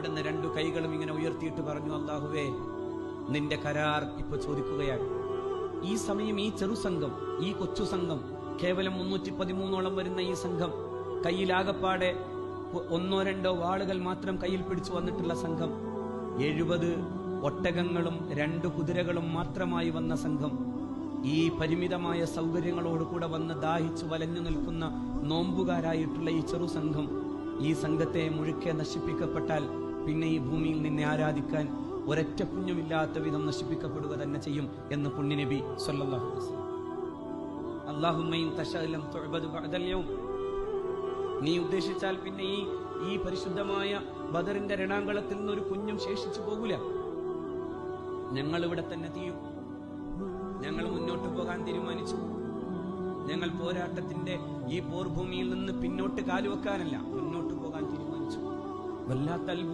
അവിടുന്ന് രണ്ടു കൈകളും ഇങ്ങനെ ഉയർത്തിയിട്ട് പറഞ്ഞു, അല്ലാഹുവേ, നിന്റെ കരാർ ഇപ്പൊ ചോദിക്കുകയാണ്. ഈ സമയം ഈ ചെറുസംഘം, ഈ കൊച്ചു സംഘം, കേവലം 313ഓളം വരുന്ന ഈ സംഘം, കയ്യിലാകപ്പാടെ 1-2 വാളുകൾ മാത്രം കയ്യിൽ പിടിച്ചു വന്നിട്ടുള്ള സംഘം, 70 ഒട്ടകങ്ങളും 2 കുതിരകളും മാത്രമായി വന്ന സംഘം, ഈ പരിമിതമായ സൗകര്യങ്ങളോടുകൂടെ വന്ന് ദാഹിച്ചു വലഞ്ഞു നിൽക്കുന്ന നോമ്പുകാരായിട്ടുള്ള ഈ ചെറു സംഘം, ഈ സംഘത്തെ മുഴുക്കെ നശിപ്പിക്കപ്പെട്ടാൽ പിന്നെ ഈ ഭൂമിയിൽ നിന്നെ ആരാധിക്കാൻ ഒരൊറ്റ പുണ്യമില്ലാത്ത വിധം നശിപ്പിക്കപ്പെടുക തന്നെ ചെയ്യും എന്ന് പുണ്യനബി സ്വല്ലല്ലാഹു അലൈഹി വസല്ലം. അല്ലാഹുമ്മ ഇൻ തശഅ ലം തുഅബദു ബഅദൽ യൗം, നീ ഉദ്ദേശിച്ചാൽ പിന്നെ ഈ പരിശുദ്ധമായ ബദറിന്റെ രണാങ്കളത്തിൽ നിന്ന് ഒരു കുഞ്ഞും ശേഷിച്ചു പോകൂല. ഞങ്ങൾ ഇവിടെ തന്നെ തീയും. ഞങ്ങൾ മുന്നോട്ട് പോകാൻ തീരുമാനിച്ചു. ഞങ്ങൾ പോരാട്ടത്തിന്റെ ഈ പോർഭൂമിയിൽ നിന്ന് പിന്നോട്ട് കാലുവെക്കാനല്ല, മുന്നോട്ട് പോകാൻ തീരുമാനിച്ചു. വല്ലാത്ത അത്ഭുതം.